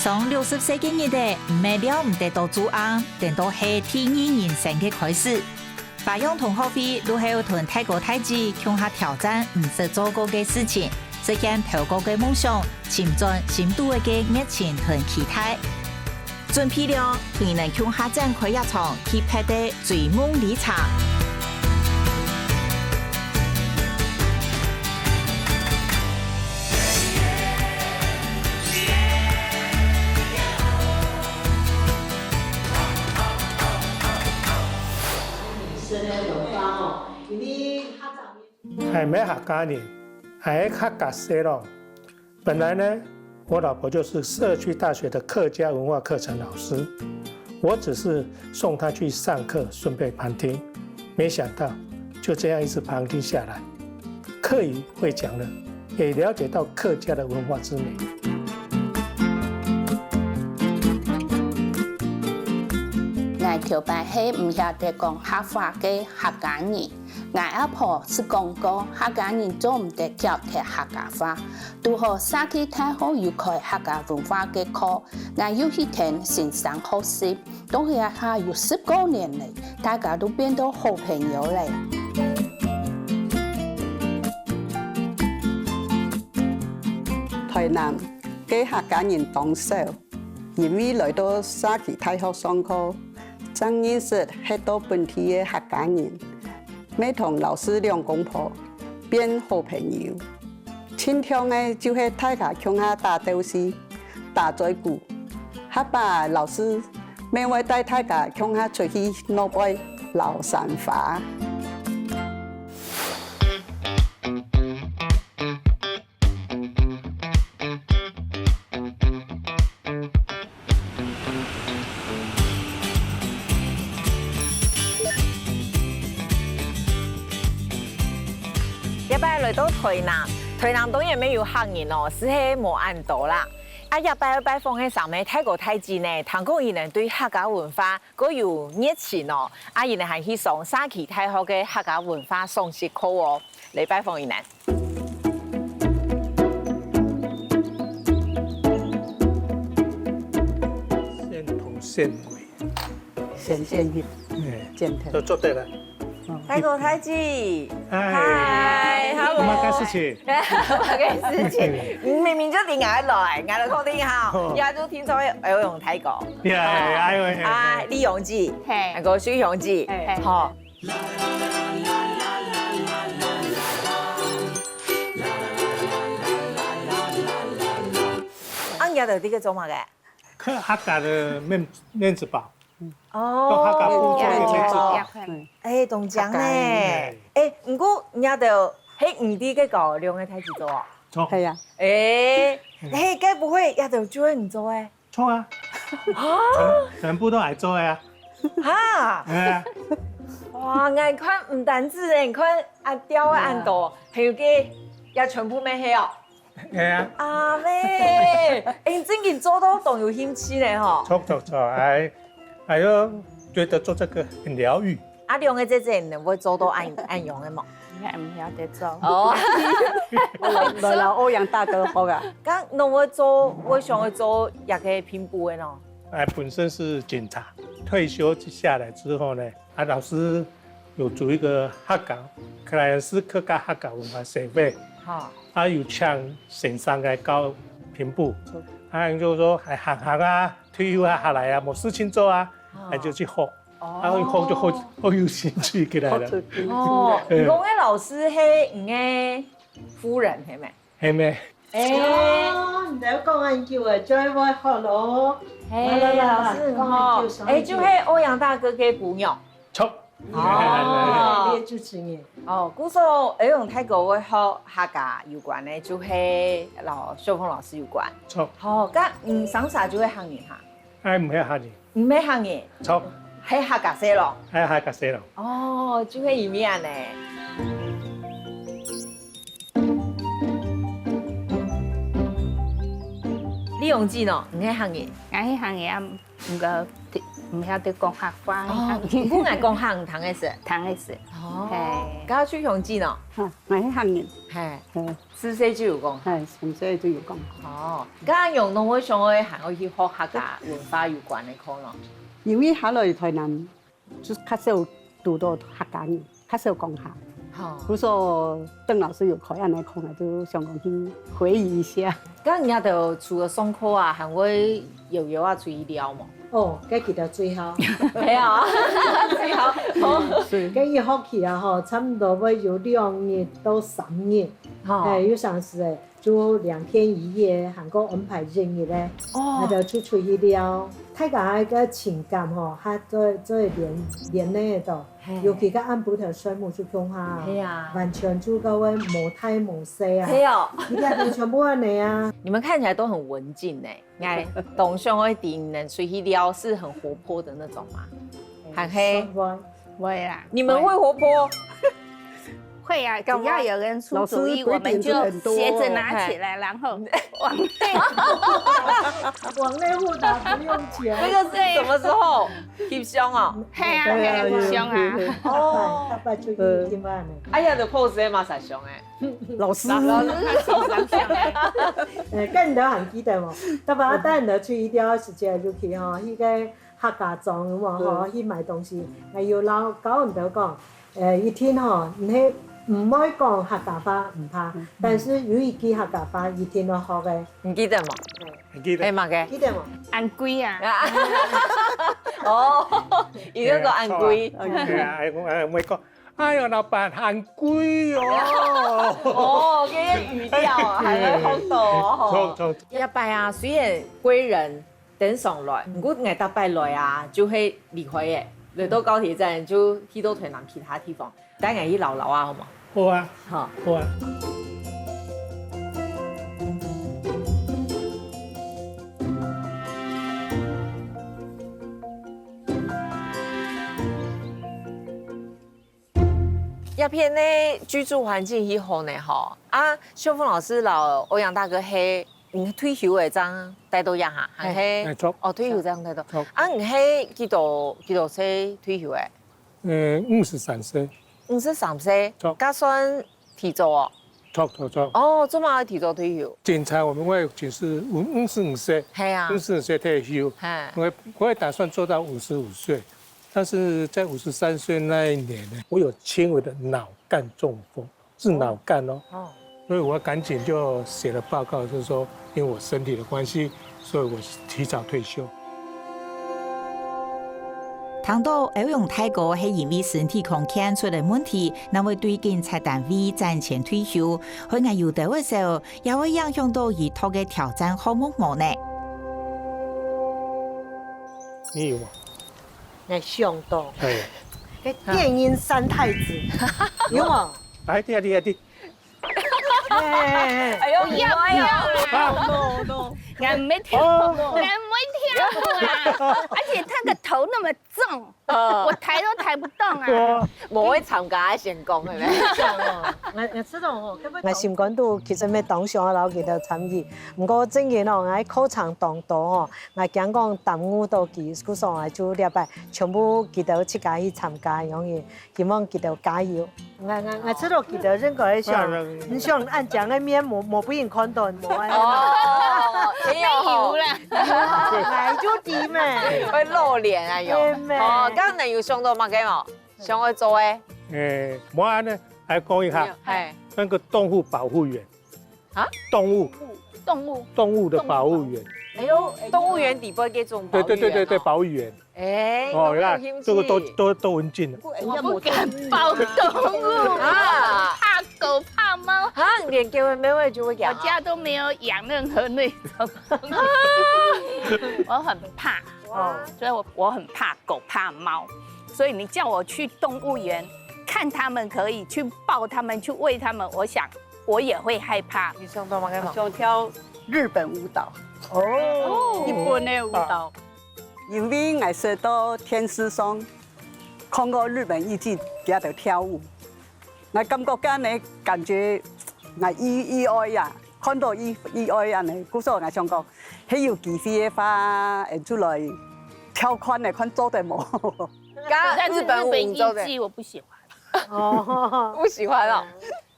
上60岁嘅日代，唔係了唔得到做啱，但都係第二人生嘅開始。白勇同學會都係要同大哥大姐向下挑戰唔識做過嘅事情，實現頭過嘅夢想，潛進深度嘅熱情同期待。準備了，佢能向下展開一場去拍的追夢旅程。係咩客家人？係客家社咯。本來呢，我老婆就是社區大學的客家文化課程老師，我只是送她去上課，順便旁聽。沒想到就這樣一直旁聽下來，客語會講了，也了解到客家的文化之美。我條班係唔曉得講客話嘅客家人。我阿婆是講過客家人做唔得教踢客家話，拄好沙溪大學有開客家文化嘅課，我有去聽先生學習，到去下有10多年嚟，大家都變到好朋友嚟。台南嘅客家人當少，因為來到沙溪大學上課，真認識許多本地嘅客家人。每同老師兩公婆變好朋友，親像嘅就係大家鄉下打鬥士、打嘴鼓，下把老師每位帶大家鄉下出去攞杯老山花。一擺來到台南，台南當然沒有客人哦，是係冇按多啦。啊，一擺訪喺上面泰國太子呢，聽講伊人對客家文化嗰有熱情哦，啊，伊人係去上沙溪大學嘅客家文化雙學課哦，嚟拜訪伊人。現頭現尾，現現現都做對了。泰國太子，嗨 ，hello，乜嘅事情？乜嘅事情？明明就點解來，嗌到確定下，也都聽咗有用泰國。啊，李永志，係個徐永志，好。啱日就啲嘅做乜嘅？客家的面子包。哦，客家風做嘅面子包。誒，東江咧，唔過人就喺唔啲嘅個兩個太子做啊。錯。係啊。誒，該不會也就做唔做誒？錯啊！全部都係做嘅啊！嚇！哇！眼看唔單止誒，你看阿雕嘅眼度，還有嘅也全部咩係哦。係啊。阿妹，真件做到動有興趣咧嗬。錯，係咯，覺得做這個很療癒。阿兩個姐姐能夠做到按用嘅冇？唔曉得做。哦。來啦，歐陽大哥好噶。咁侬會做，我想去做一個拼布嘅咯。本身是警察，退休下來之後呢，老師有組一個客家，克萊恩斯客家客家文化社會，有請先生來教拼布，就說係行啊，退休下來啊，冇事情做啊，就去學，學就好有興趣起來了。哦，你講嘅老師係你嘅夫人係咪？係咩？唔使講眼叫啊，再會學咯。老師好，就係歐陽大哥嘅姑娘。錯。哦，你主持人。哦，故說歐陽大哥會學客家有關嘅，就係小鳳老師有關。錯。好，咁上啥就會客人嚇？唔係客人。唔係客人。錯。係客家社咯。係客家社咯。哦，就係伊面咧。李永志喏，唔係客人，我係行嘢唔個唔晓得讲客话，我爱讲汉堂的事，谈的是。哦，嘿，刚去雄记呢，我係客人，嘿，自細就有講。係從細就有講。哦，剛剛用農會上去行去學客家文化有關的課咯。因為下來台南，就較少讀到客家人，較少講客。好，比如說鄧老師有開安尼課啊，就想講去回憶一下。咁人家就除了上課啊，還會遊啊出去聊嘛。哦，搿記得最好，係啊，最好。搿一學期啊，吼，差不多會有2日到3日，有上時誒，就2天1夜，韓國安排1日咧，那就出去聊，大家個情感吼，還再連咧度，尤其個安布條水母就強下，完全就個位無大無細啊，係啊，一家都全部安尼啊。你們看起來都很文靜呢，哎，董兄會頂能出去聊是很活潑的那種嗎？很黑，會啊，你們會活潑？會啊，只要有人出主意，我們就鞋子拿起來，然後往內往內互打不用錢。那個是什麼時候？翕相啊？係啊，係相啊。哦，大伯出去點樣呢？哎呀，就 pose 嘛實相誒。老師係手上相嘅。咁你都還記得冇？大伯帶人出去釣時節就去吼，迄個客家莊咁嘛吼，去買東西，要老教人哋講，一天吼，唔可以講客家話唔怕，但是有一句客家話一天都學嘅。唔記得嘛？記得。係嘛嘅？記得冇？按龜啊！哦，而家個按龜。係啊，我咪講，哎呀，老闆喊龜哦。哦，嗰啲語調啊，係咪好多？錯。一拜啊，雖然貴人等上來，不過我大拜來啊，就係離開嘅，嚟到高鐵站就去到台南其他地方。帶我去樓樓啊，好嘛？好啊，好。好啊。一片呢居住環境以後呢，吼啊，秀鳳老師老歐陽大哥係退休嘅張帶到一下，係哦退休張帶到。啊，你係幾多歲退休嘅？53歲。53歲，加算提早哦。錯。哦，做乜提早退休？檢查我們會就是54歲，係啊，54歲退休。我也打算做到55歲，但是在53歲那一年呢，我有輕微的腦幹中風，是腦幹哦。所以我趕緊就寫了報告，就是說因為我身體的關係，所以我提早退休。談到歐陽大哥係因為身體康健出嚟問題，那會對警察單位賺錢退休，佢硬要到嘅時候，也會影響到依托嘅挑戰項目冇呢？你有嗎？我想到，係。個電音三太子有冇？來啲。哎呦，不要啦！我沒跳過，而且他的頭那麼重，我抬都抬不動啊！冇去參加成功係咪？我知道哦，我心肝都其實咩當上啊，老記得參與，不過正然哦，我考場當多哦，我講講耽誤到佢，嗰時我就禮拜全部記得自家去參加，樣嘢希望記得加油。我知道記得任何一項，你想按講嘅面冇不應看到冇啊？哦，沒有啦，係就啲咩？會露臉啊有。哦，剛才有上到乜嘅冇？上去做誒？我呢來講一下，那個動物保護員。啊？動物的保護員。哎呦，動物園底部嘅種保護員。對，保護員。哎，哦，你看這個都很近。我不敢抱動物啊，怕狗怕貓啊，連狗嘅妹妹就會養。我家都沒有養任何那種東西，我很怕哦，所以我很怕狗怕貓，所以你叫我去動物園看他們，可以去抱他們，去餵他們，我想我也會害怕。你上到乜嘅想跳日本舞蹈。哦，日本的舞蹈。因為我是到天師上看過日本藝伎喺度跳舞，我感覺間呢感覺我意外呀，看到意外呀呢，嗰時候我想講，係有機會嘅話，出來挑款的款做得无。刚日本舞做的，我不喜欢。哦，不喜欢哦。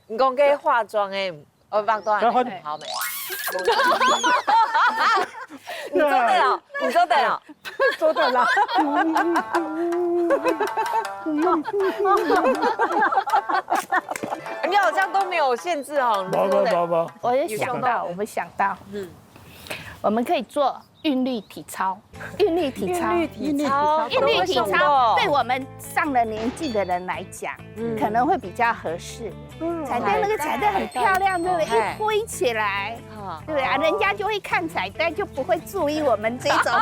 你讲给化妆的，我帮多少好美。你做对了，你做对了，做对了。你好像都没有限制哦。不，我们想到，我们可以做韵律体操，对我们上了年纪的人来讲，可能会比较合适。彩带那个彩带很漂亮，对不对？一挥起来，对啊，人家就会看彩带，就不会注意我们这种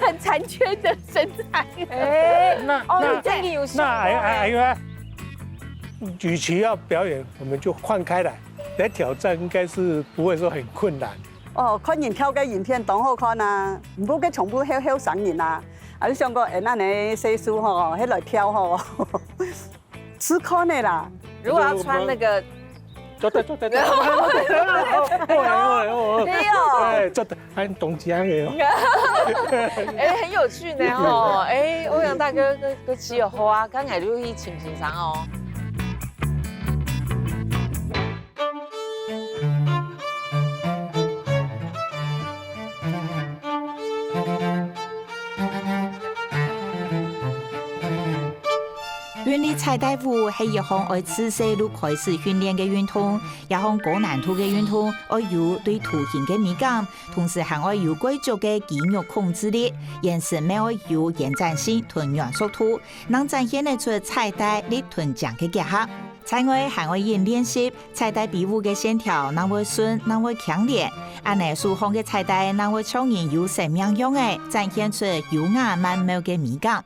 很残缺的身材。那与其要表演，我们就换开来来挑战，应该是不会说很困难。哦，看人跳嘅影片当好看啊，唔好嘅全部翕上人啊。啊，你上个下咱的西施吼，迄来跳吼，吃看的啦。如果要穿那个，做得，没有，做得很懂讲的哦。很有趣呢哦，欧阳大哥个只有好啊，刚才就去请上哦。韵律彩带舞是一项爱自细路开始训练的运动，一项高难度的运动，爱有对图形的美感，同时还爱有贵族的肌肉控制力，延伸没有有延展性同元素图，能展现得出彩带力同强的结合。此外，还会演练习彩带比舞的线条，能会顺，能会强烈。安尼数项的彩带，能会超然有生命样的，展现出优雅曼妙的美感。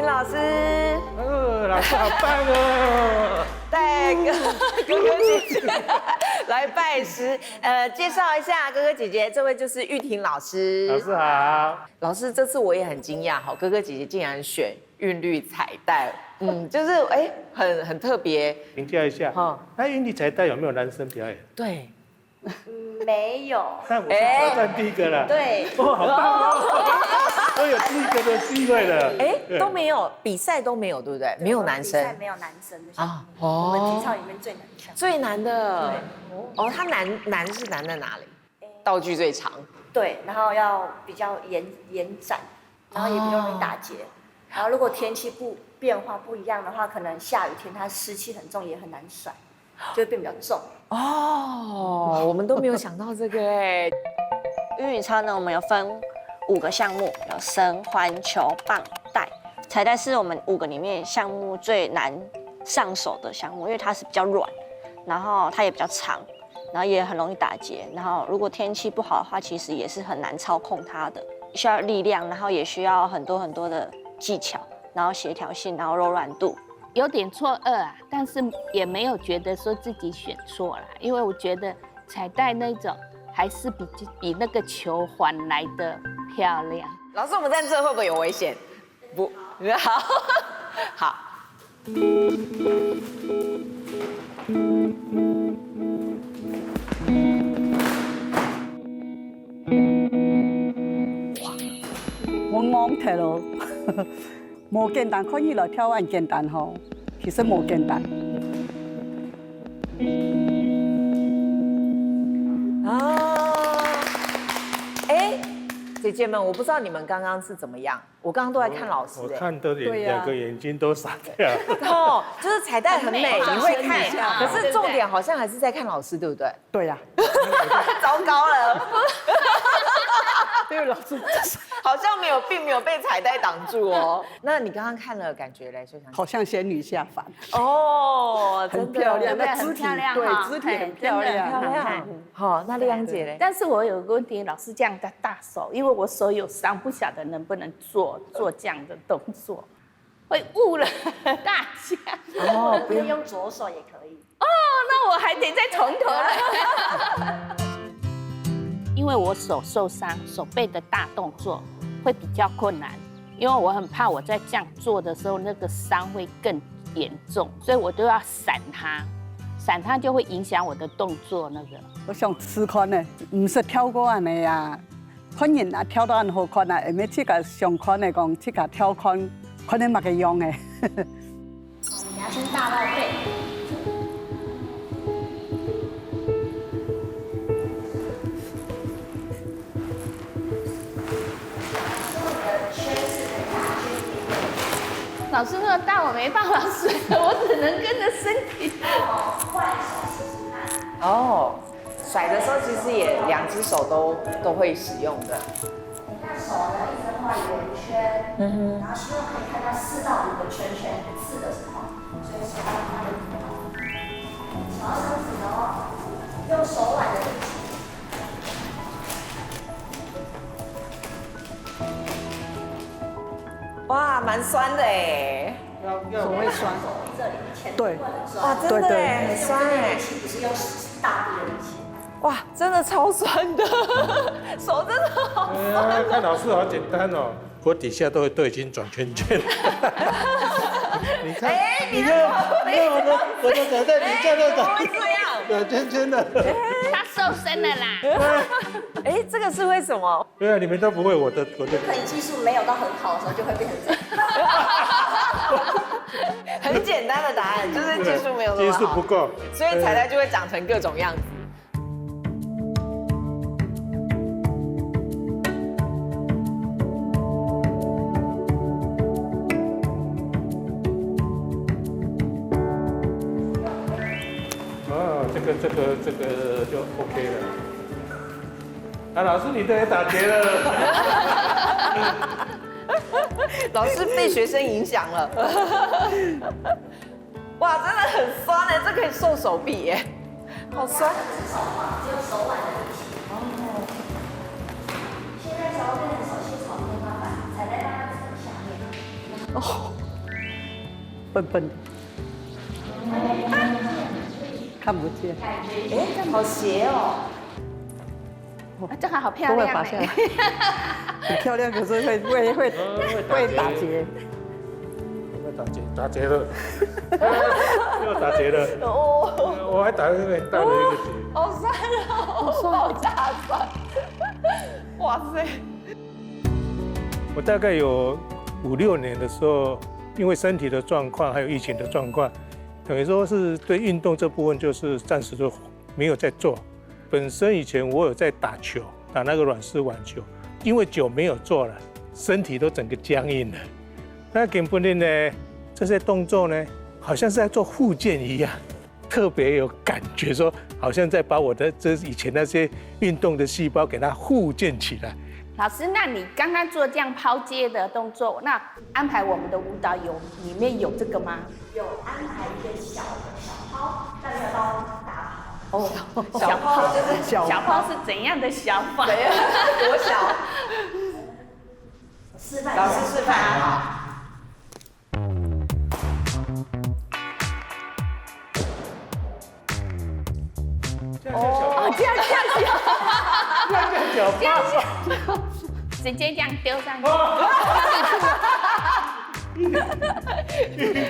老师好棒哦！带哥哥姐姐来拜师，介绍一下哥哥姐姐，这位就是玉婷老师。老师好。老师，这次我也很惊讶，哈，哥哥姐姐竟然选韵律彩带，就是很特别。评价一下，那韵律彩带有没有男生表演？对。没有，那我挑战第一个了。对，好棒哦！我有第一个的机会了。都没有比赛都没有，对不对？没有男生。比赛没有男生的啊。我们体操里面最难的项目。最难的。哦，它难是难在哪里？道具最长。对，然后要比较延展，然后也比较容易打结。然后如果天气变化不一样的话，可能下雨天它湿气很重，也很难甩。就会变比较重哦，我们都没有想到这个哎。韵律操呢，我们有分5个项目，有绳、环、球、棒、带。彩带是我们5个里面项目最难上手的项目，因为它是比较软，然后它也比较长，然后也很容易打结。然后如果天气不好的话，其实也是很难操控它的，需要力量，然后也需要很多的技巧，然后协调性，然后柔软度。有点错愕啊，但是也没有觉得说自己选错了，因为我觉得彩带那种还是比那个球环来的漂亮。老师，我们站这会不会有危险？不，好。我睇咯。冇簡單，看起來跳很簡單吼，其實冇簡單。姐姐们，我不知道你们刚刚是怎么样，我刚刚都在看老师。我看的2个眼睛都傻掉。哦，就是彩带很美，你会看，可是重点好像还是在看老师，对不对？对呀。糟糕了。因为老师好像并没有被彩带挡住哦。那你刚刚看了感觉嘞，秀香？好像仙女下凡哦，很漂亮，那肢体对肢体很漂亮。好，那丽阳姐嘞？但是我有个问题，老师这样的大手，因为我手有伤，不晓得能不能做这样的动作。会误了大家。哦，不用用左手也可以。哦，那我还得再从头来。因为我手受伤，手背的大动作会比较困难，因为我很怕我在这样做的时候，那个伤会更严重，所以我都要闪它，闪它就会影响我的动作那个。我想试看呢，唔是跳过安尼啊，看人啊跳到很好看啊，下面这个上看的讲，这个跳看，可能嘛个用的。你要先大绕背。老师那么大，我没办法甩，我只能跟着身体。哦，甩的时候其实也2只手都会使用的。你看手呢，一直画圆圈，然后希望可以看到4到5个圈圈，4的时候，所以手要画圆圈。手要伸直哦，用手腕的力气。哇，蛮酸的哎，手会酸。这里前对，哇，真的哎，很酸哎，不是用大臂的力气。哇，真的超酸的，手真的好酸。看老师好简单哦，我底下都已经转圈圈了。你看，你看我的手在你这个转圈圈的。他瘦身了啦。哎，这个是为什么？对啊，你们都不会，我的。可能技术没有到很好的时候，就会变成这样。很简单的答案，就是技术没有那么好，技术不够，所以彩带就会长成各种样子。这个就 OK 了。啊，老师，你的也打结了。老师被学生影响了。哇，真的很酸哎，这可以瘦手臂耶，好酸。只有手腕的力气。哦。现在只要跟着手心朝天花板，彩带让它走下面。哦，笨笨的。看不见。哎，好斜哦。这个好漂亮哎。很漂亮，可是会打结。打结了，又打结了。哦，我还打了很大的一个结。好酸哦，好大酸。哇塞！我大概有5、6年的时候，因为身体的状况还有疫情的状况，等于说是对运动这部分就是暂时都没有在做。本身以前我有在打球，打那个软式网球，因为久没有做了，身体都整个僵硬了。那根本呢，这些动作呢，好像是在做复健一样，特别有感觉，说好像在把我的以前那些运动的细胞给它复健起来。老师，那你刚刚做这样抛接的动作，那安排我们的舞蹈里面有这个吗？有安排一个小抛，但没有到大抛。哦，小抛就是小抛是怎样的小法？多小？示范，老师示范啊。哦，这样这样直接这样丢上去。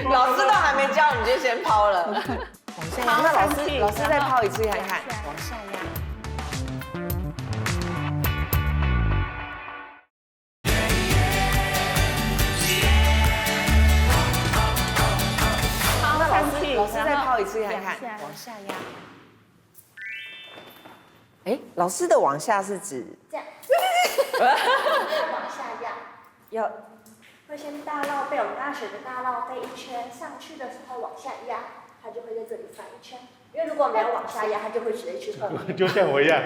老师都还没教你就先抛了，往下压。那老师再抛一次看看，往下压。那老师再抛一次看看，往下压。哎，老师的往下是指这样，往下压，要会先大绕背，我们刚刚学的大绕背1圈，上去的时候往下压，它就会在这里翻1圈。因为如果没有往下压，它就会直接去后面。就像我一样。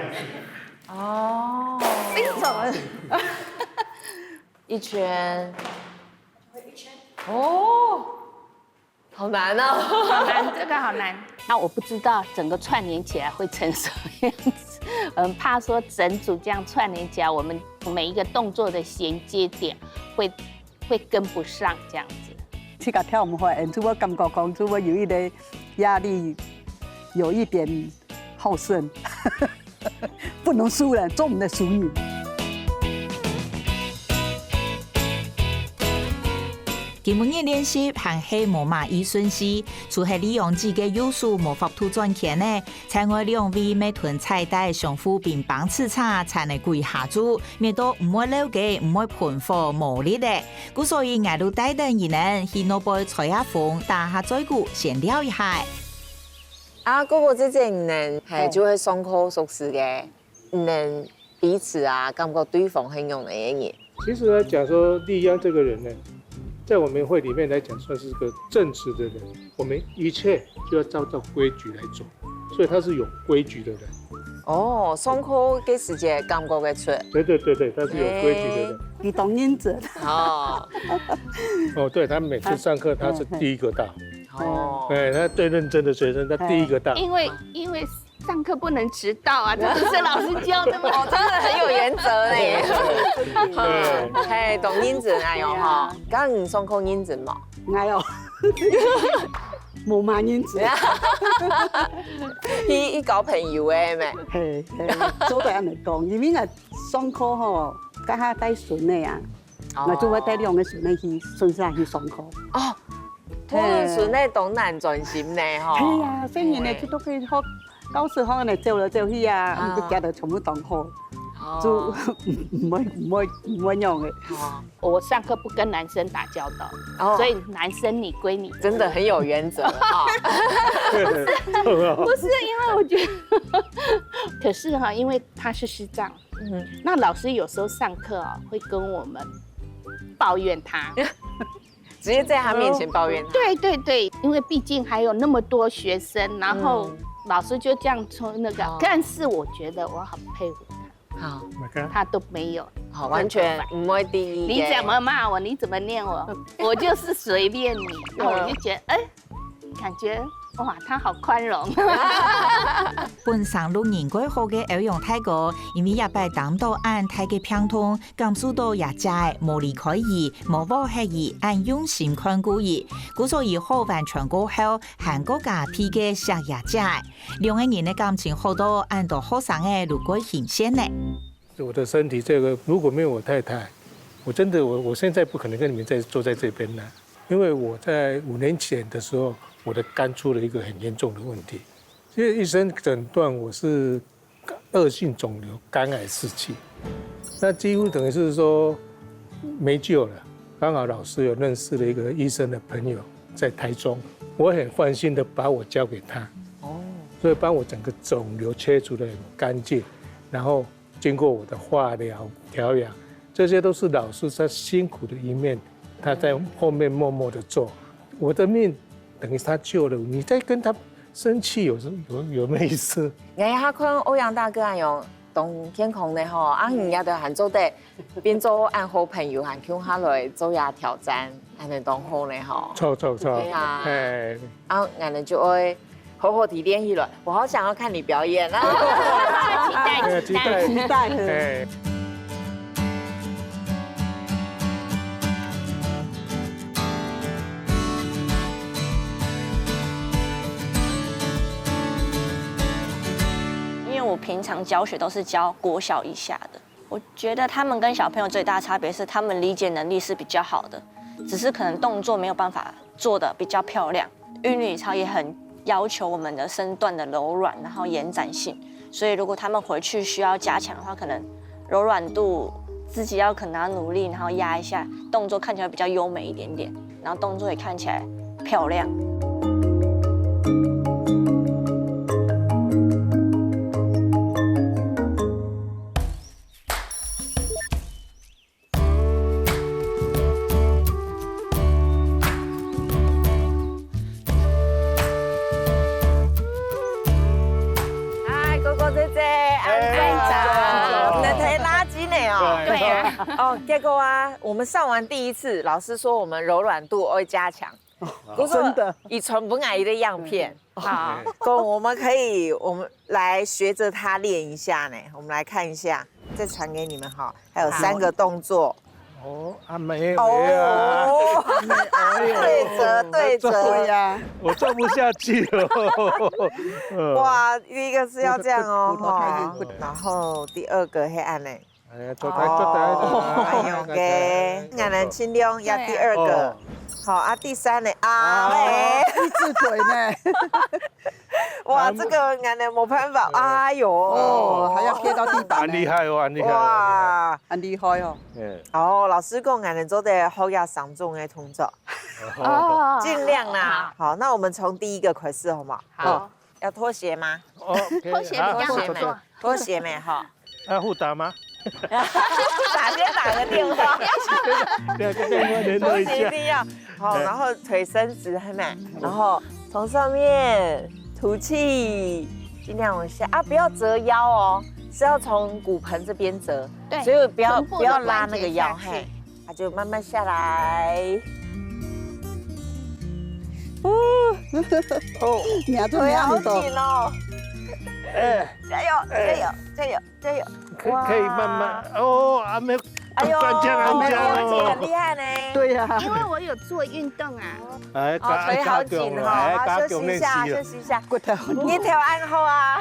哦，飞走了。1圈，会1圈。哦，好难哦，好难，这个好难。那我不知道整个串联起来会成什么样子，怕说整组这样串联起来，我们每一个动作的衔接点会跟不上这样子。去甲跳舞发现，主要感觉讲，主要有一个压力，有一点好胜，不能输人，做唔得输人。今每日练习还系模马艺顺序，除系利用自己优势模仿图赚钱呢，才会利用为每团菜带上副并帮吃茶，才能贵下注，免到唔会漏嘅，唔会盘货无力的。故所以挨到带等人呢，去那杯菜下风，打下嘴鼓，闲聊一下。啊，哥哥姐姐呢，系就会上课熟识嘅，能彼此啊，感觉对方很用的人。其实来讲说，丽央这个人呢，在我们会里面来讲，算是个正直的人。我们一切就要照规矩来做，所以他是有规矩的人。哦，上课嘅时间感觉会出。对，他是有规矩的人。你懂认真。哦。哦，对，他每次上课他是第一个到。哦。对，他最认真的学生，他第一个到。因为上课不能迟到啊，这不是老师教的吗？哦，真的很有原则呢。对，嘿，懂认真啊用哈。刚你上课认真嘛？哎呦，无嘛认真。伊交朋友的咩？嘿，做对安尼讲，因为啊上课吼，甲下带孙的啊，那做我带两个孙的去顺下去上课。哦，拖孙的当然专心呢吼。係啊，雖然咧，佢都去學教書可能走嚟走去啊，佢家就全部當好，就唔會用嘅。我上課不跟男生打交道，所以男生你歸你，真的很有原則啊。不是因為我覺得，可是哈，因為他是視障，那老師有時候上課啊，會跟我們抱怨他。直接在他面前抱怨他。对，因为毕竟还有那么多学生，然后老师就这样从那个，但是我觉得我很佩服他，好，他都没有，好，完全不会第一。你怎么骂我？你怎么念我？我就是随便你，然后我就觉得，哎，感觉。哇，他好宽容。本上路人quay好嘅歐陽泰哥，因為也拜當到按泰嘅平通，感受到也在無離開伊，無忘係伊，按用心看顧伊，故所以好完全過後，韓國家批嘅寫也在，兩個人嘅感情好到按到學生嘅如果顯現呢。我的身體這個如果沒有我太太，我真的我現在不可能跟你們再坐在這邊啦，因為我在5年前的時候。我的肝出了一個很嚴重的問題，其實醫生診斷我是惡性腫瘤肝癌4期，那幾乎等於是說沒救了。剛好老師有認識了一個醫生的朋友在台中，我很放心的把我交給他，所以幫我整個腫瘤切除得很乾淨，然後經過我的化療調養，這些都是老師他辛苦的一面，他在後面默默的做，我的命。等於他救了你，再跟他生氣有咩意思？哎呀，看歐陽大哥用當健康的吼，啊，人家都喊做得變做按好朋友，喊叫下來做下挑戰，還能當好呢吼。錯。對啊，哎，啊，俺們就會好好地練起來。我好想要看你表演啊！期待。我平常教学都是教国小以下的，我觉得他们跟小朋友最大的差别是，他们理解能力是比较好的，只是可能动作没有办法做得比较漂亮。韵律操也很要求我们的身段的柔软，然后延展性，所以如果他们回去需要加强的话，可能柔软度自己要可能要努力，然后压一下，动作看起来比较优美一点点，然后动作也看起来漂亮。哦，結果啊，我們上完第一次，老師說我們柔軟度會加強，真的，以傳本癌的樣片，好，我們來學着他練一下呢，我們來看一下，再傳給你們哈，還有3個動作，哦，阿妹啊，对折对呀，我做不下去了。哇，第一个是要这样哦，哈，然后第二个黑暗呢？哎呀，做台，哎呦给，俺们尽量压第二个，好啊，第三呢啊嘞，一字腿呢，哇，这个俺们没办法，哎呦，哦，还要贴到地板，很厉害哦，很厉害。哇，很厉害哦。哦，老师讲俺们做的好压上重的动作，哦，尽量啦。好，那我们从第一个开始好吗？好，要脱鞋吗？拖鞋比较好做。脱鞋没哈？要互打吗？先打个电话。两个电话联络脱一下。鞋一定要好，然后腿伸直，还没，然后从上面吐气，尽量往下啊，不要折腰哦，是要从骨盆这边折，对，所以不要臀部的拉那个腰，关节下去嘿，它就慢慢下来。哦，腿好紧哦，加油加油加油加油！可以慢慢哦，阿妹，哎呦，安家很厉害呢。对呀，因为我有做运动啊。哎，腿好紧哈，休息一下，休息一下。骨头你调按后啊，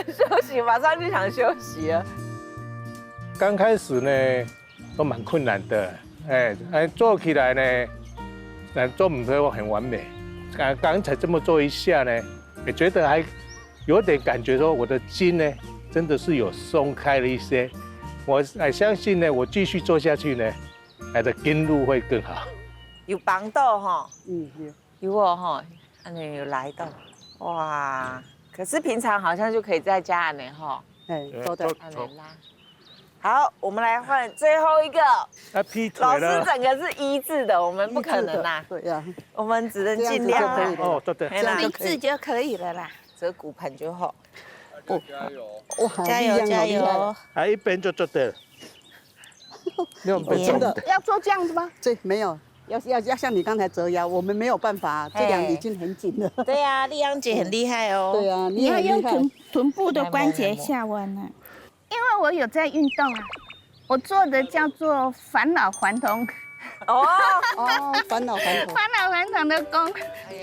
休息，马上就想休息了。刚开始呢，都蛮困难的，做起来呢，做不会很完美。刚才这么做一下呢，也觉得还有点感觉，说我的筋呢，真的是有松开了一些。我相信呢，我继续做下去呢，的筋路会更好。有帮到哈，有哦哈，安尼有来到，哇！可是平常好像就可以在家安尼哈，都在安尼拉。好，我们来换最后一个。劈腿老了。师整个是一字的，我们不可能啦。对呀，我们只能尽量啦。哦，对对，这样一字就可以了啦。折骨盆就好。加加油加油！还一边就做对了。真的要做这样子吗？这没有，要像你刚才折腰，我们没有办法，这样已经很紧了。对呀，丽阳姐很厉害哦。对呀，你要用臀部的关节下弯呢，因为我有在运动啊，我做的叫做返老还童。哦，返老还童。返老还童的功，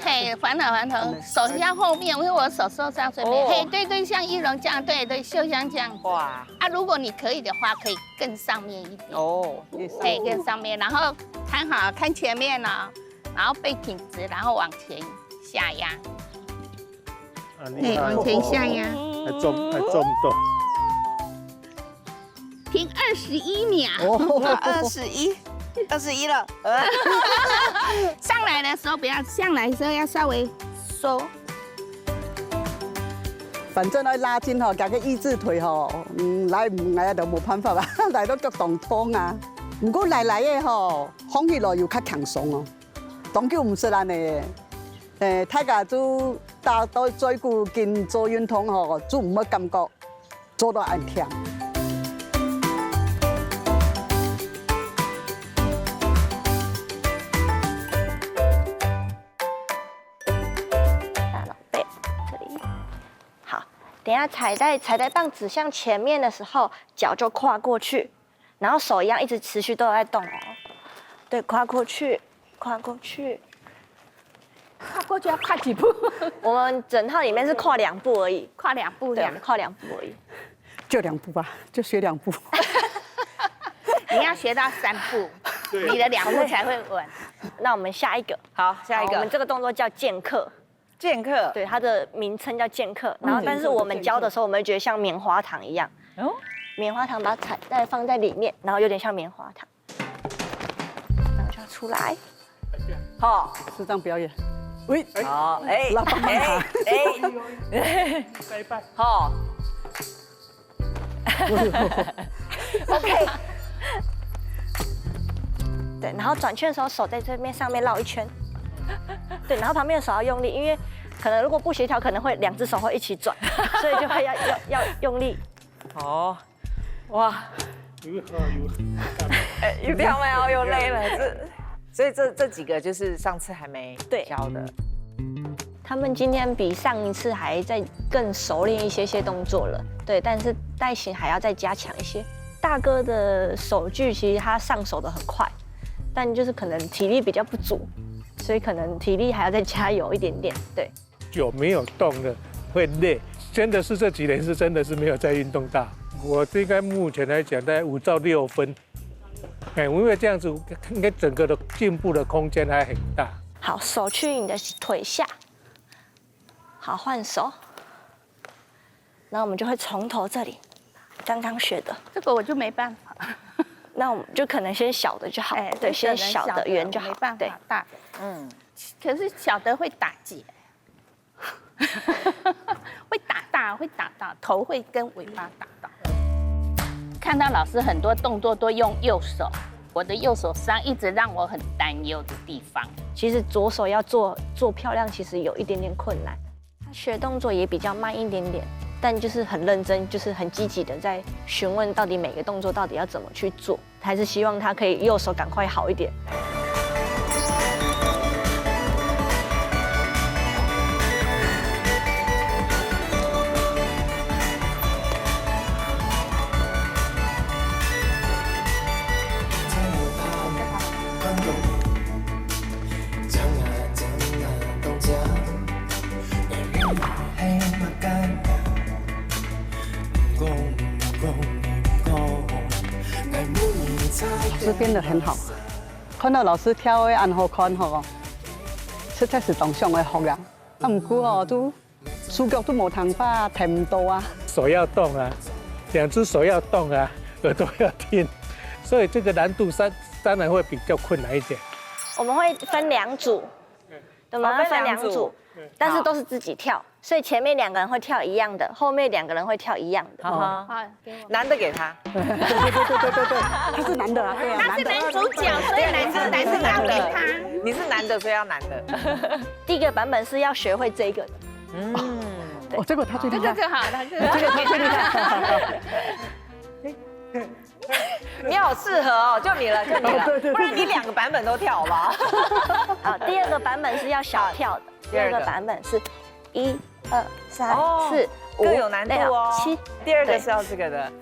嘿，返老还童，手向后面，因为我手受伤，所以嘿，对对，像玉龙这样，对对，就像这样。哇！啊，如果你可以的话，可以更上面一点。哦，可以更上面，然后看好看前面哦，然后背挺直，然后往前下压。往前下压。还做不动。停21秒。21了。上来的时候不要，上来的时候要稍微收。反正要拉筋吼，加个一字腿吼，来唔来就冇办法啦，来到腳動痛啊。不過來嘅吼，放起來又較輕鬆哦。當叫唔識安尼嘅，大家都打到最久見做運動吼，就唔乜感覺，做到很甜。等下踩在棒指向前面的时候，脚就跨过去，然后手一样一直持续都有在动哦。对，跨过去，跨过去，跨过去要跨几步？我们整套里面是跨2步而已，跨2步，对，我们跨2步而已。就2步吧，就学2步。你要学到3步，你的2步才会稳。那我们下一个，好，下一个，我们这个动作叫剑客。剑客，对，它的名称叫剑客。然后，但是我们教的时候，我们会觉得像棉花糖一样。哦，棉花糖把它再放在里面，然后有点像棉花糖，然后就要出来。好，适当表演。喂，好，拉棒棒糖。拜拜。好。OK。对，然后转圈的时候，手在这边上面绕一圈。对，然后旁边的手要用力，因为可能如果不协调，可能会2只手会一起转，所以就会要用力。哦，哇，有跳没有？又累了，所以这几个就是上次还没教的。他们今天比上一次还在更熟练一些动作了，对，但是带型还要再加强一些。大哥的手距其实他上手的很快，但就是可能体力比较不足，所以可能体力还要再加油一点点。对，久没有动了会累，真的是这几年是真的是没有在运动大。我应该目前来讲大概5到6分，因为这样子应该整个的进步的空间还很大。好，手去你的腿下，好换手，然后我们就会从头这里。刚刚学的这个我就没办法，那我们就可能先小的就好，对，先小的圆就好，没办法大的，可是小的会打结，会打到头会跟尾巴打到。看到老师很多动作都用右手，我的右手伤一直让我很担忧的地方。其实左手要做漂亮，其实有一点点困难，他学动作也比较慢一点点。但就是很认真，就是很积极的在询问到底每个动作到底要怎么去做，还是希望他可以右手赶快好一点。老师变得很好，看到老师跳的安好看吼，实在是同上的福人。啊，唔过哦，都手脚都无通法提到啊。手要动啊，2只手要动啊，耳朵要听，所以这个难度当然会比较困难一点。我们会分2组，我们会分2组，但是都是自己跳，所以前面2个人会跳一样的，后面2个人会跳一样的。好，男的给他。对，他是男的啊，对啊，他是男主角，所以男生要给他。你是男的，所以要男的。第1个版本是要学会这个的。哦，这个他最厉害，这个好，这个他最厉害。你好适合哦，就你了，不然你2个版本都跳好不好？好，第2个版本是要小跳的，第2个版本是1、2、3、4、5，更有难度哦。7，第2个是要这个的。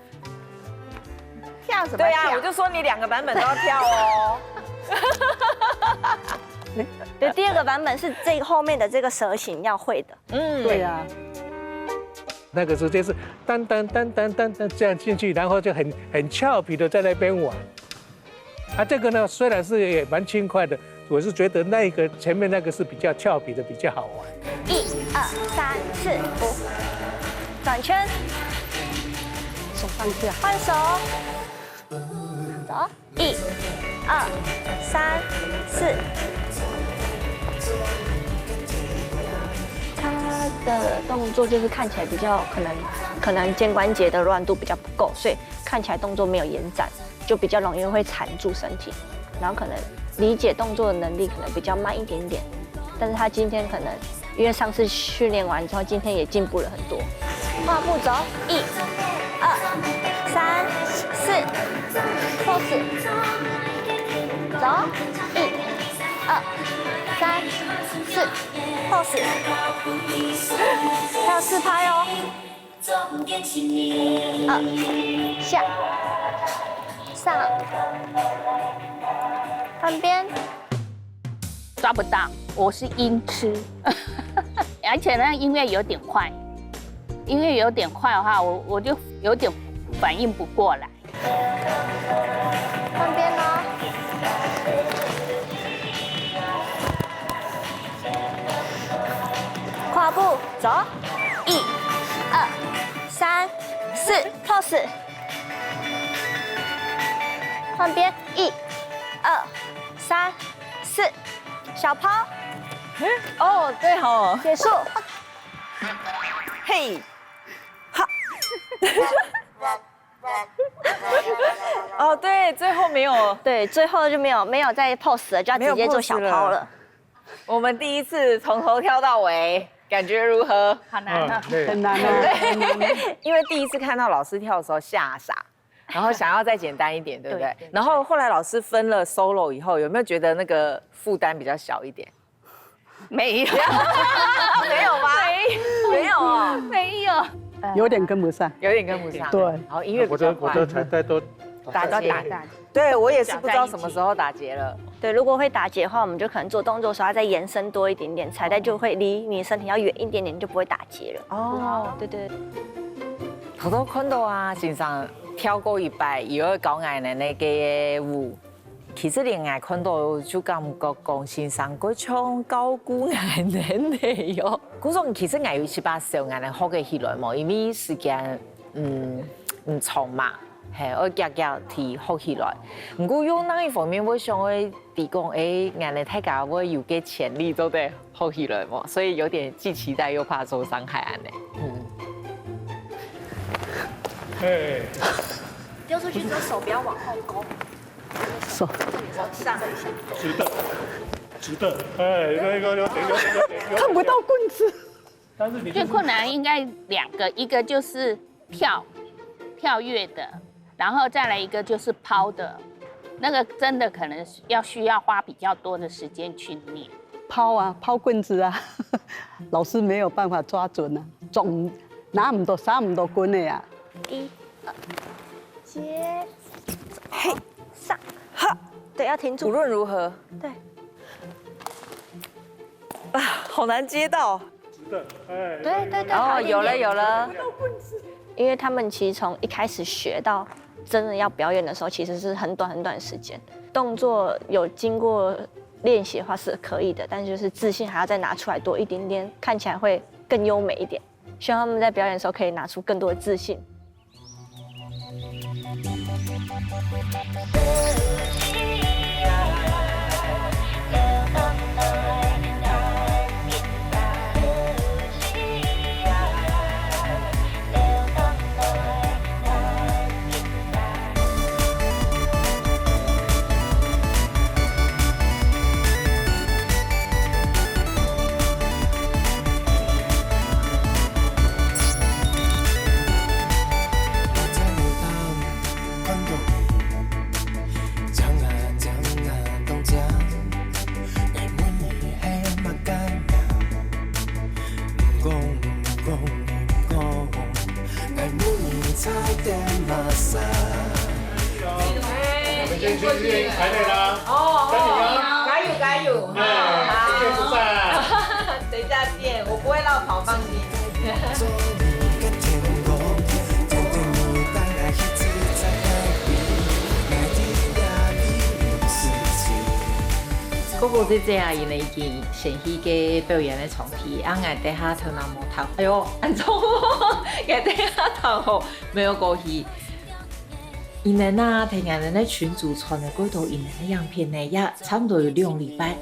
跳什么？对啊，我就说你2个版本都要跳哦。对，第2个版本是这后面的这个蛇形要会的。对啊。那个直接是噔噔噔噔噔噔这样进去，然后就很俏皮的在那边玩。啊，这个呢虽然是也蛮轻快的，我是觉得那个前面那个是比较俏皮的，比较好玩。1、2、3、4、5，转圈，手放下，换手，走，1、2、3、4。他的动作就是看起来比较可能肩关节的柔软度比较不够，所以看起来动作没有延展，就比较容易会缠住身体，然后可能理解动作的能力可能比较慢一点点。但是他今天可能因为上次训练完之后，今天也进步了很多。跨步走，1、2、3、4 ，pose， 走，1、2、3、4 ，pose， 还有4拍哦。2下，上，换边。抓不到，我是音痴，而且呢音乐有点快，音乐有点快的话，我就有点反应不过来。换边哦。跨步走，1、2、3、4 ，pose。换边，1、2、3、4。小抛，哦，对吼，结束。嘿，好。哦，对，最后没有，对，最后就没有再 pose 了，就要直接做小抛了。我们第一次从头跳到尾，感觉如何？好难啊，很难啊，很难。因为第一次看到老师跳的时候吓傻。然后想要再简单一点，对不对？然后后来老师分了 solo 以后，有没有觉得那个负担比较小一点？没有，没有吗？没有啊，没有。有点跟不上，有点跟不上。对，然后音乐比较快。我的彩带都打结，对我也是不知道什么时候打结了。对，如果会打结的话，我们就可能做动作的时候要再延伸多一点点，彩带就会离你身体要远一点点，就不会打结了。哦，对对。好多看到啊，先生跳过一摆，以后教俺的那个舞，其實連我看到就感覺講先生嗰種高估俺的內容，嗰種其實我有7、8歲俺能學嘅起來嘛，因為時間唔長嘛，係我夾夾提學起來。不過有哪一方面我想會提講，俺的大家我有嘅潛力都得學起來嘛，所以有點既期待又怕受傷害俺的。丢出去之后手不要往后勾。手往上一下，直的，有，看不到棍子。但是你最困难应该2个，一个就是跳跃的，然后再来一个就是抛的，那个真的可能需要花比较多的时间去练。抛棍子啊，老师没有办法抓准啊，总拿唔到撒唔到棍的呀。1、2，接，嘿，上，哈，对，要停住。无论如何，对。啊，好难接到。对，哦，有了。因为他们其实从一开始学到真的要表演的时候，其实是很短的时间。动作有经过练习的话是可以的，但就是自信还要再拿出来多一点点，看起来会更优美一点。希望他们在表演的时候可以拿出更多的自信。排队啦！加油！不在。等一下见，我不会绕跑，放心。哥哥姐姐啊，因为已經先去嘅表演嘅場地，啊，我底下頭南無頭，哎呦，安怎？我底下頭沒有過去。因為呐，聽人哋群組傳嘅嗰套因嘅樣片呢，也差不多有2禮拜，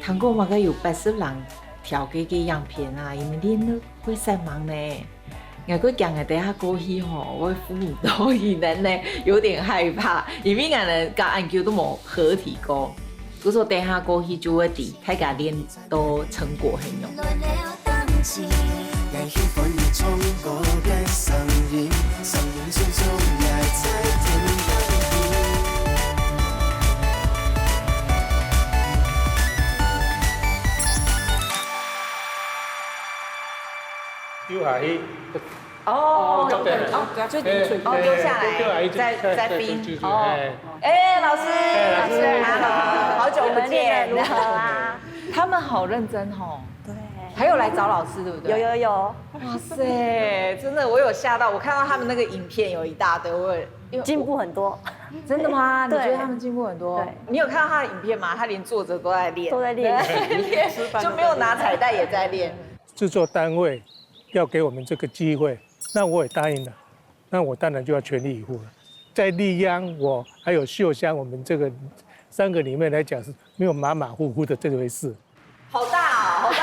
韓國嘛個有80人跳嘅樣片啊，因為練都會曬忙呢。我個講嘅底下過去吼，我父母都因為呢有點害怕，因為我哋甲安橋都冇合體過。嗰時底下過去就會啲，大家練到成果很用。丢下去。就丢下來，再冰。老師，好久不見，如何啊？他們好認真哦。對。還有來找老師，對不對？有。哇塞，真的，我有嚇到，我看到他們那個影片有一大堆，我進步很多。真的嗎？你覺得他們進步很多？對。你有看到他的影片嗎？他連坐着都在練。都在練。就沒有拿彩帶也在練。製作單位要給我們這個機會，那我也答應了，那我當然就要全力以赴了。在麗央我還有秀香，我們這個3個裡面來講是沒有馬馬虎虎的這回事。好大啊，好大！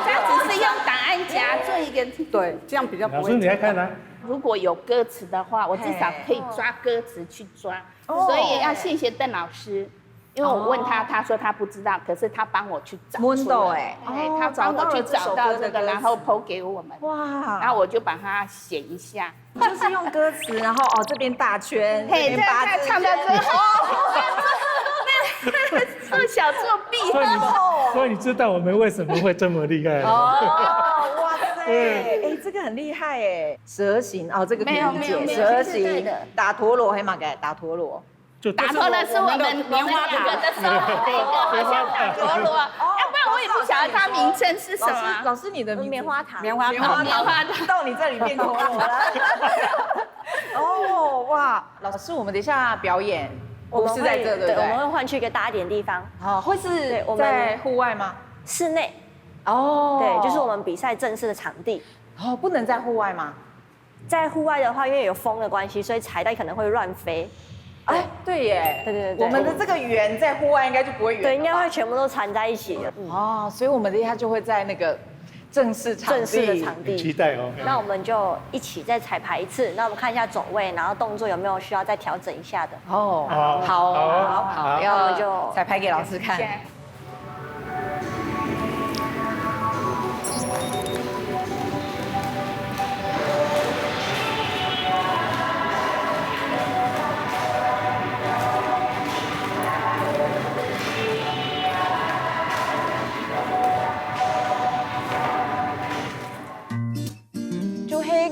他只是用檔案夾做一個，對，這樣比較不會。老師，你來看啊。如果有歌詞的話，我至少可以抓歌詞去抓，所以要謝謝鄧老師。因為我問他，他說他不知道，可是他幫我去找出來，他幫我去找到這個，然後 po 給我們。哇！然後我就把它寫一下，就是用歌詞，然後這邊大圈，嘿，這樣唱到最後，做小作弊。所以你知道我們為什麼會這麼厲害？哦，哇塞！哎，这个很厉害哎，蛇形哦，这个可以理解，蛇形打陀螺，黑马给打陀螺。打陀螺是我们棉花糖的时候，好像打陀螺，要不然我也不晓得它名称是什么。老师，你的棉花糖，棉花糖到你这里变陀螺了。哦，哇，老师，我们等一下表演，不是在这，对不对？我们会换去一个大一点的地方。好，会是在户外吗？室内。哦，对，就是我们比赛正式的场地。哦，不能在户外吗？在户外的话，因为有风的关系，所以彩带可能会乱飞。哎，对耶，对，我们的这个圆在户外应该就不会圆，对，应该会全部都缠在一起的。哦，所以我们等一下就会在那个正式的场地，期待哦。那我们就一起再彩排一次，那我们看一下走位，然后动作有没有需要再调整一下的。哦，好，要我们就彩排给老师看。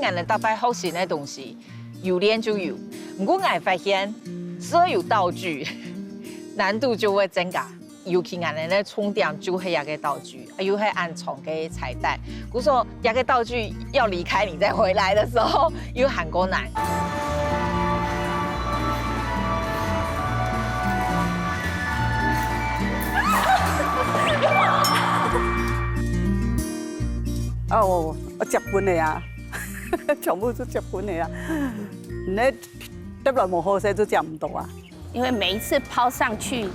俺的大摆好型的东西，有练就有。不过俺发现，所有道具难度就会增加。尤其俺的充电就系一个道具，又系安装嘅彩带。故说一个道具要离开你再回来的时候，又很过难。哦，我接本的呀。全部是接本的呀，那得来冇好势就接唔到啊。因为每一次抛上去，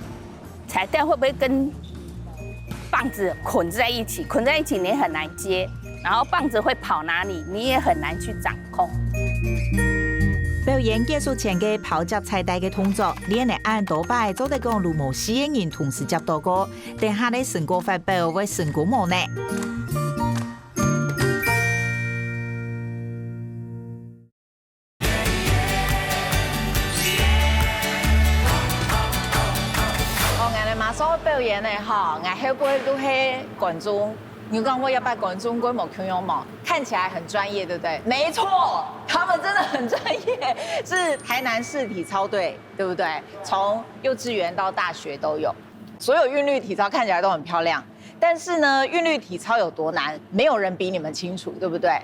彩带会不会跟棒子捆在一起？捆在一起你很难接，然后棒子会跑哪里，你也很难去掌控。表演结束前嘅抛接彩带嘅动作，练嚟按多擺，做得講如無4個人同時接到個，等下咧成果發表會成果冇呢？所表演的哈，俺后背都是观众。你讲我要把观众规模群用嘛，看起来很专业，对不对？没错，他们真的很专业，是台南市体操队，对不对？从幼稚园到大学都有，所有韵律体操看起来都很漂亮。但是呢，韵律体操有多难，没有人比你们清楚，对不对？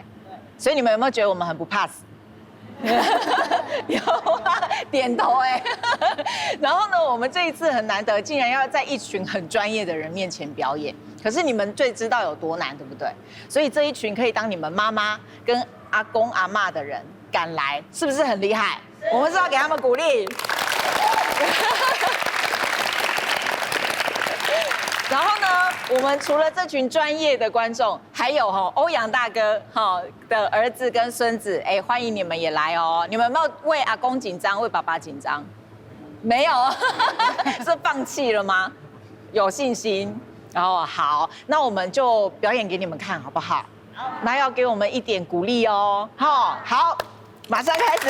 所以你们有没有觉得我们很不怕死？有啊，点头哎。然后呢，我们这一次很难得，竟然要在一群很专业的人面前表演。可是你们最知道有多难，对不对？所以这一群可以当你们妈妈跟阿公阿嬷的人赶来，是不是很厉害？我们是要给他们鼓励。然后呢，我们除了这群专业的观众，还有欧阳大哥的儿子跟孙子，哎，欢迎你们也来哦。你们有没有为阿公紧张，为爸爸紧张？没有，是放弃了吗？有信心。然后好，那我们就表演给你们看，好不好？那要给我们一点鼓励哦。好，马上开始。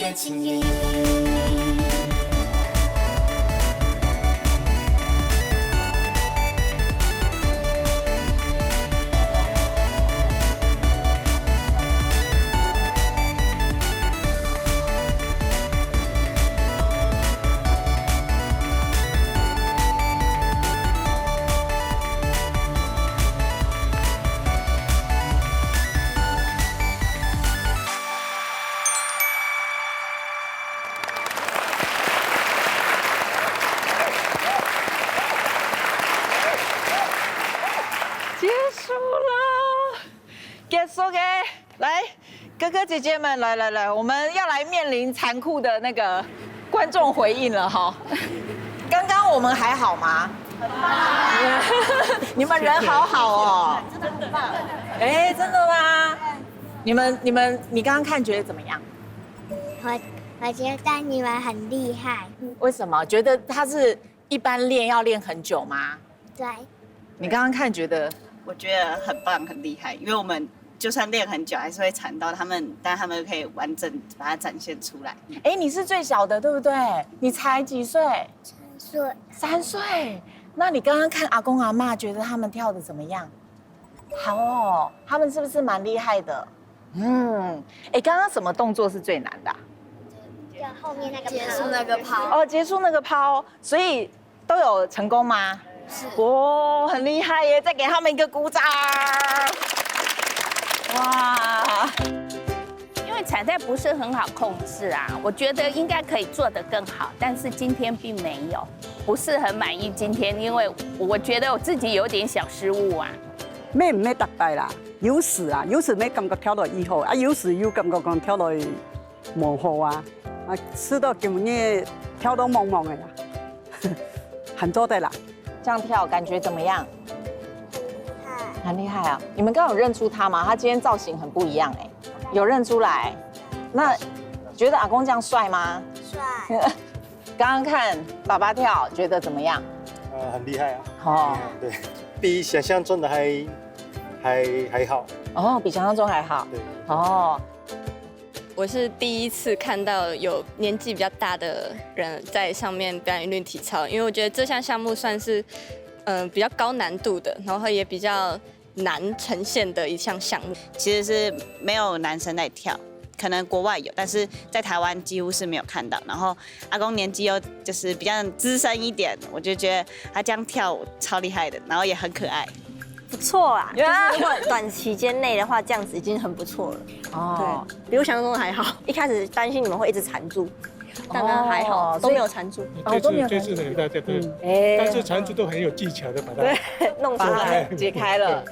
的情谊。结束给来，哥哥姐姐们，来，我们要来面临残酷的那个观众回应了哈。刚刚我们还好吗？很棒，你们人好好哦，真的很棒。哎，真的吗？你刚刚看觉得怎么样？我觉得你们很厉害。为什么？觉得他是一般练要练很久吗？对。你刚刚看觉得？我觉得很棒，很厉害，因为我们就算练很久，还是会缠到他们，但他们可以完整把它展现出来。哎，你是最小的，对不对？你才几岁？3岁。3岁？那你刚刚看阿公阿嬷，觉得他们跳的怎么样？好哦，他们是不是蛮厉害的？哎，刚刚什么动作是最难的？就后面那个结束那个抛。哦，结束那个抛，所以都有成功吗？是。哦，很厉害耶！再给他们一个鼓掌。哇！因为彩带不是很好控制啊，我觉得应该可以做得更好，但是今天并没有，不是很满意今天，因为我觉得我自己有点小失误啊。咩唔咩特別啦，有時咩感覺跳落以後，有時又感覺講跳落冇好啊，試到根本也跳到懵懵的啦，很多的啦。这样跳感觉怎么样？很厉害啊！你们刚刚有认出他吗？他今天造型很不一样哎，有认出来。那觉得阿公这样帅吗？帅。刚刚看爸爸跳，觉得怎么样？很厉害啊。哦，对，比想象中的还好。哦，比想象中还好。对。哦。我是第一次看到有年纪比较大的人在上面表演韵律体操，因为我觉得这项项目算是比较高难度的，然后也比较难呈现的一项项目。其实是没有男生在跳，可能国外有，但是在台湾几乎是没有看到。然后阿公年纪又就是比较资深一点，我就觉得他这样跳舞超厉害的，然后也很可爱。不错啊，就是如果短期间内的话，这样子已经很不错了。哦，对，比我想象中的还好。一开始担心你们会一直缠住，但呢还好都没有缠住。这次很大家对，但是缠住都很有技巧的把它弄出来，解开了。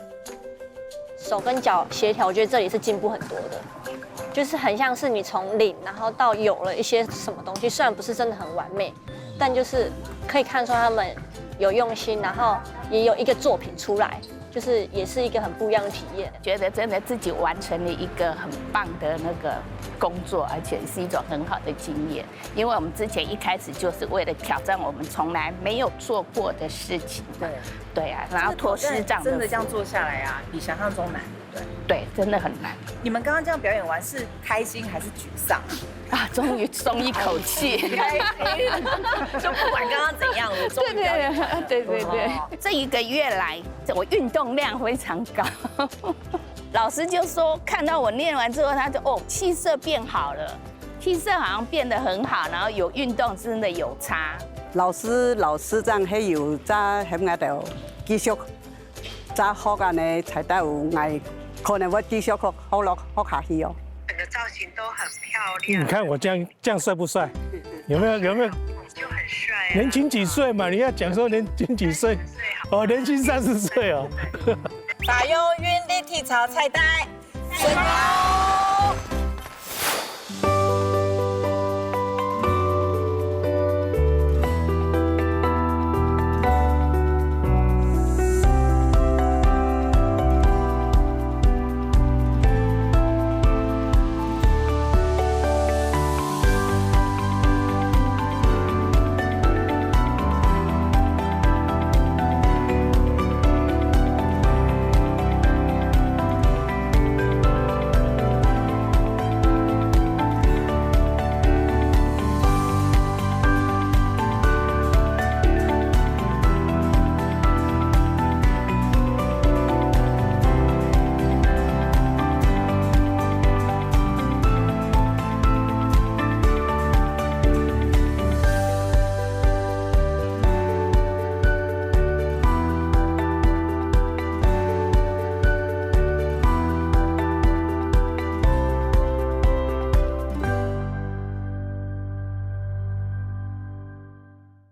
手跟脚协调，我觉得这里是进步很多的，就是很像是你从零然后到有了一些什么东西，虽然不是真的很完美，但就是可以看出他们有用心，然后也有一个作品出来。就是也是一个很不一样的体验，觉得真的自己完成了一个很棒的那个工作，而且是一种很好的经验。因为我们之前一开始就是为了挑战我们从来没有做过的事情，对啊，然后托师长真的这样做下来啊，比想象中难，对，真的很难。你们刚刚这样表演完是开心还是沮丧啊？终于松一口气，开心，就不管刚刚怎样，我终于表演完了。对，这1个月来我运动量非常高，老师就说看到我练完之后，他就气色变好了，气色好像变得很好，然后有运动真的有差。老師長係有在喺嗰度繼續在學緊呢，才到我可能會繼續學下去哦。整个造型都很漂亮。你看我这样帅不帅？有没有？就很帅。年轻几岁嘛？你要讲说年轻几岁？哦，年轻30岁哦。法用韵律体操彩带。